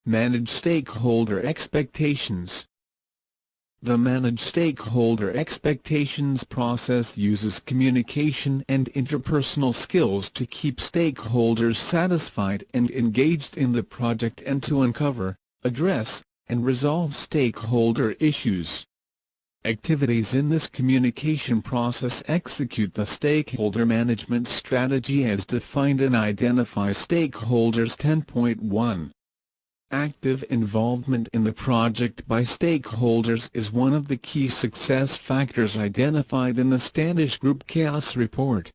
Manage Stakeholder Expectations. The Manage Stakeholder Expectations process uses communication and interpersonal skills to keep stakeholders satisfied and engaged in the project and to uncover, address, and resolve stakeholder issues. Activities in this communication process execute the stakeholder management strategy as defined and identify stakeholders. 10.1 Active involvement in the project by stakeholders is one of the key success factors identified in the Standish Group Chaos Report.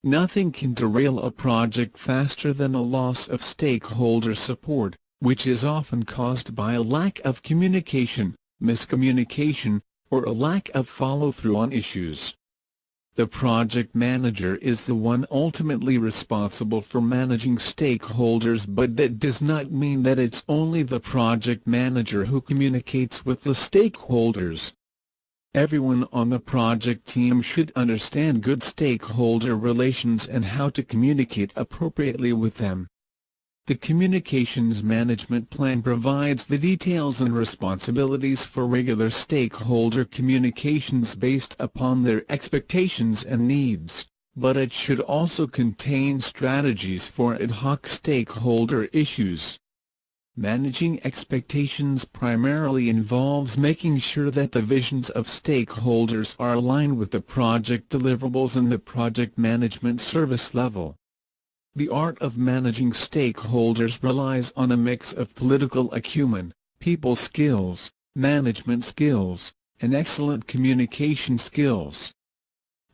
Nothing can derail a project faster than a loss of stakeholder support, which is often caused by a lack of communication, miscommunication, or a lack of follow-through on issues. The project manager is the one ultimately responsible for managing stakeholders, but that does not mean that it's only the project manager who communicates with the stakeholders. Everyone on the project team should understand good stakeholder relations and how to communicate appropriately with them. The Communications Management Plan provides the details and responsibilities for regular stakeholder communications based upon their expectations and needs, but it should also contain strategies for ad hoc stakeholder issues. Managing expectations primarily involves making sure that the visions of stakeholders are aligned with the project deliverables and the project management service level. The art of managing stakeholders relies on a mix of political acumen, people skills, management skills, and excellent communication skills.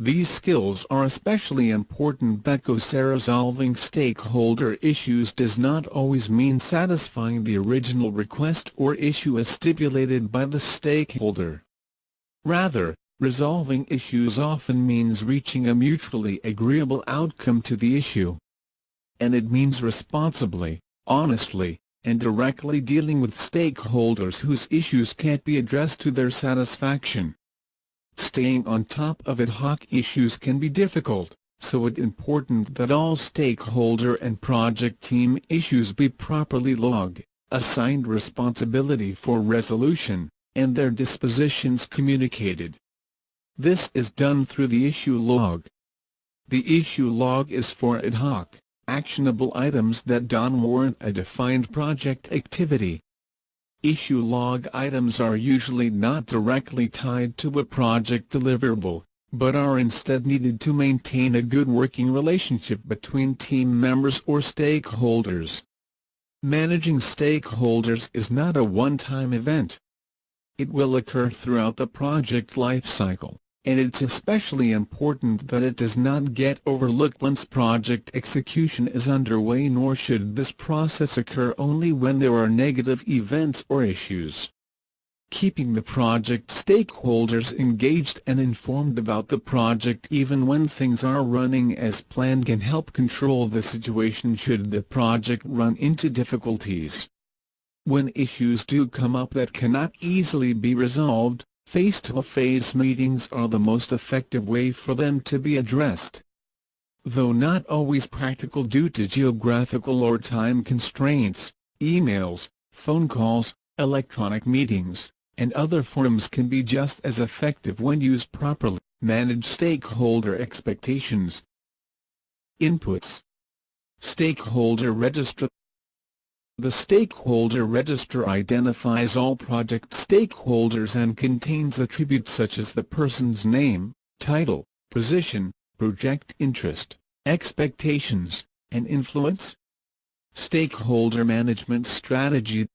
These skills are especially important because resolving stakeholder issues does not always mean satisfying the original request or issue as stipulated by the stakeholder. Rather, resolving issues often means reaching a mutually agreeable outcome to the issue. And it means responsibly, honestly, and directly dealing with stakeholders whose issues can't be addressed to their satisfaction. Staying on top of ad hoc issues can be difficult, so it's important that all stakeholder and project team issues be properly logged, assigned responsibility for resolution, and their dispositions communicated. This is done through the issue log. The issue log is for ad hoc, actionable items that don't warrant a defined project activity. Issue log items are usually not directly tied to a project deliverable, but are instead needed to maintain a good working relationship between team members or stakeholders. Managing stakeholders is not a one-time event. It will occur throughout the project life cycle, and it's especially important that it does not get overlooked once project execution is underway, nor should this process occur only when there are negative events or issues. Keeping the project stakeholders engaged and informed about the project even when things are running as planned can help control the situation should the project run into difficulties. When issues do come up that cannot easily be resolved, face-to-face meetings are the most effective way for them to be addressed. Though not always practical due to geographical or time constraints, emails, phone calls, electronic meetings, and other forums can be just as effective when used properly. Manage stakeholder expectations. Inputs. Stakeholder Register. The Stakeholder Register identifies all project stakeholders and contains attributes such as the person's name, title, position, project interest, expectations, and influence. Stakeholder Management Strategy.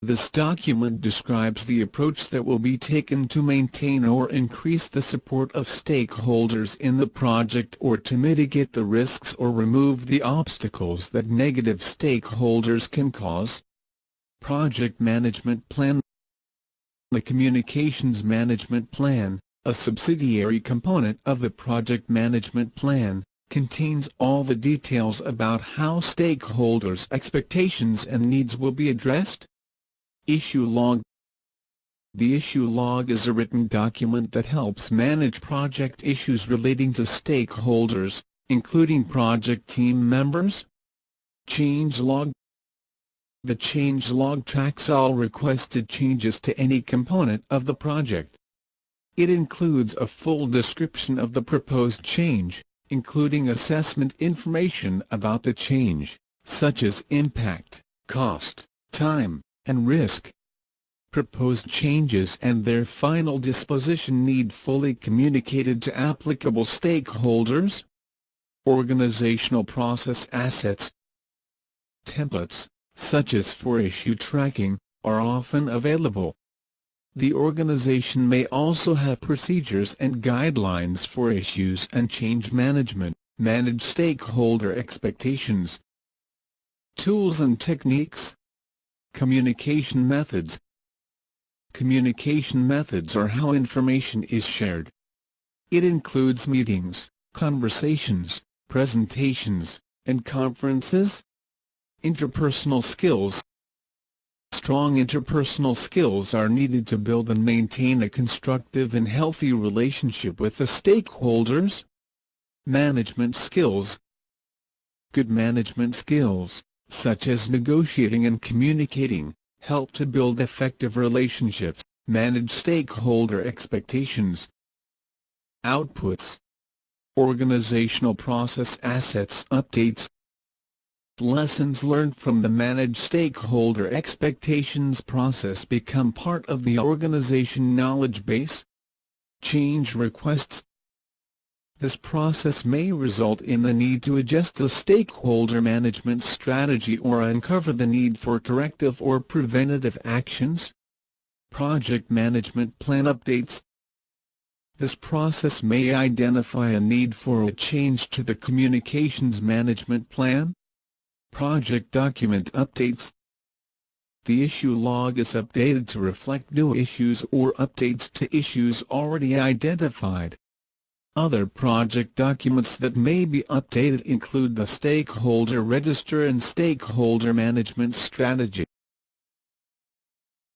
This document describes the approach that will be taken to maintain or increase the support of stakeholders in the project or to mitigate the risks or remove the obstacles that negative stakeholders can cause. Project Management Plan. The Communications Management Plan, a subsidiary component of the Project Management Plan, contains all the details about how stakeholders' expectations and needs will be addressed. Issue log. The issue log is a written document that helps manage project issues relating to stakeholders, including project team members. Change log. The change log tracks all requested changes to any component of the project. It includes a full description of the proposed change, including assessment information about the change, such as impact, cost, time, and risk. Proposed changes and their final disposition need fully communicated to applicable stakeholders. Organizational process assets. Templates, such as for issue tracking, are often available. The organization may also have procedures and guidelines for issues and change management. Manage stakeholder expectations. Tools and techniques. Communication methods. Communication methods are how information is shared. It includes meetings, conversations, presentations, and conferences. Interpersonal skills. Strong interpersonal skills are needed to build and maintain a constructive and healthy relationship with the stakeholders. Management skills. Good management skills, such as negotiating and communicating, help to build effective relationships. Manage stakeholder expectations. Outputs. Organizational process assets updates. Lessons learned from the Manage Stakeholder Expectations process become part of the organization knowledge base. Change requests. This process may result in the need to adjust a stakeholder management strategy or uncover the need for corrective or preventative actions. Project management plan updates. This process may identify a need for a change to the communications management plan. Project document updates. The issue log is updated to reflect new issues or updates to issues already identified. Other project documents that may be updated include the Stakeholder Register and Stakeholder Management Strategy.